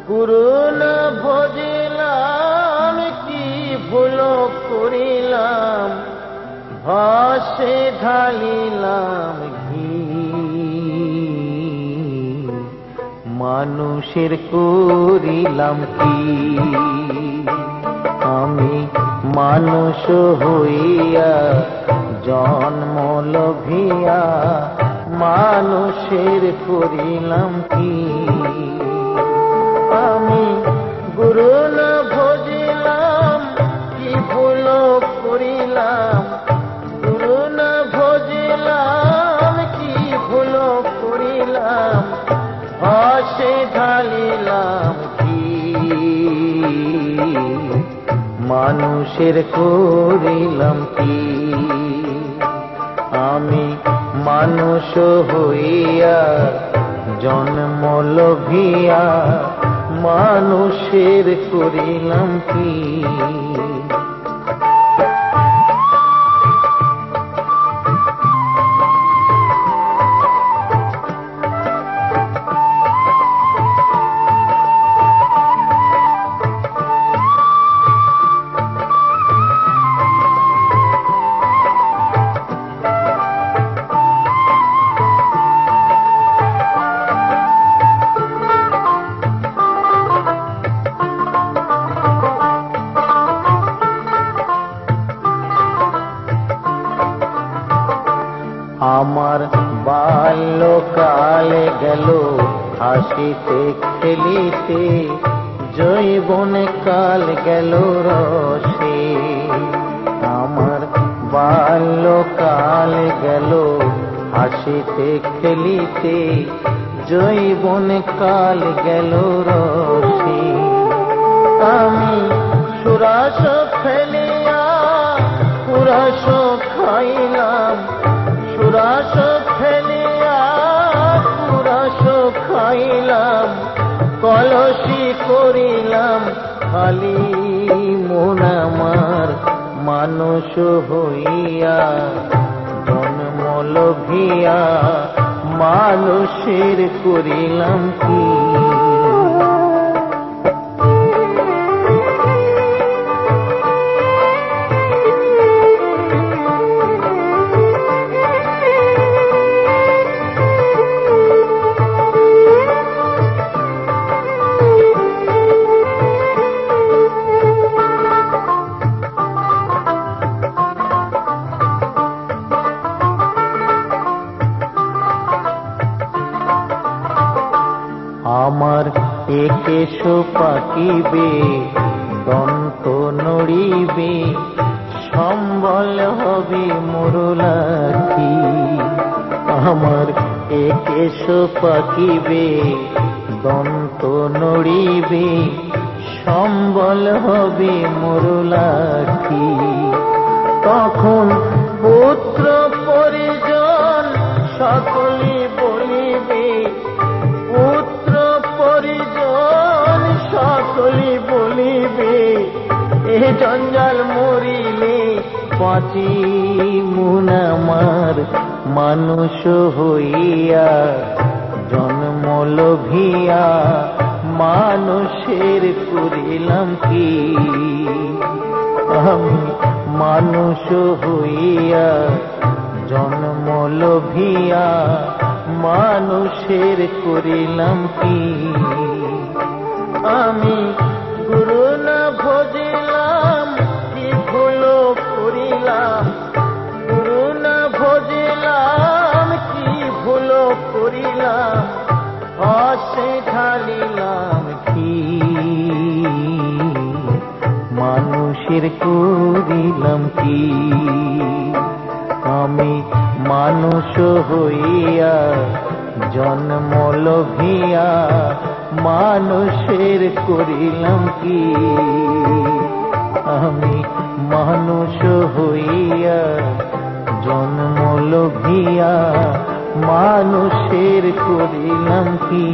গুরু না ভজিলাম কি ভুল করিলাম, ভাসে ঢালিলাম ঘি। মানুষের করিলাম কি, আমি মানুষ হইয়া জন্ম লভিয়া মানুষের করিলাম কি। আমি গুরু না ভজিলাম কি ভুল করিলাম, গুরু না ভজিলাম কি ভুল করিলাম, ভাসে ঢালিলাম কি। মানুষের করিলাম কি, আমি মানুষ হইয়া জন্ম লভিয়া মানুষের করিলাম কি। আমার বাল্যকালে গেল হাসিতে খেলিতে, যৌবনে কাল গেল রসে। আমার বাল্যকাল গেল হাসিতে খেলিতে, যৌবনে কাল গেল রসে। আমি সুরাস ফেলিয়া পুরাস খাইলাম, সুরাস ফেলিয়া পুরাস খাইলাম, কলসি করিলাম খালি মন আমার মানুষ হইয়া জন্ম লভিয়া মানুষের করিলাম কি। আমার একেশ পাকিবে দন্ত নড়িবে, সম্বল হবে মোরলাঠি। আমার একেশ পাকিবে দন্ত নড়িবে, সম্বল হবে মোরলাঠি। তখন পুত্র পরিজন সকলে বলিবে, পুত্র পরিজন সকলে বলিবে, এ জঞ্জাল মরিলে বাঁচি মন আমার মানুষ হইয়া জন্ম লভিয়া মানুষের করিলাম কি। আমি মানুষ হইয়া জন্ম লভিয়া মানুষের করিলাম কি। আমি গুরু না ভজিলাম কি ভুল করিলাম, গুরু না ভজিলাম কি ভুল করিলাম, ভাসে ঢালিলাম কি। মানুষের করিলাম কি, আমি মানুষ হইয়া জন্ম লভিয়া মানুষের করিলাম কি। আমি মানুষ হইয়া জন্ম লভিয়া মানুষের করিলাম কি।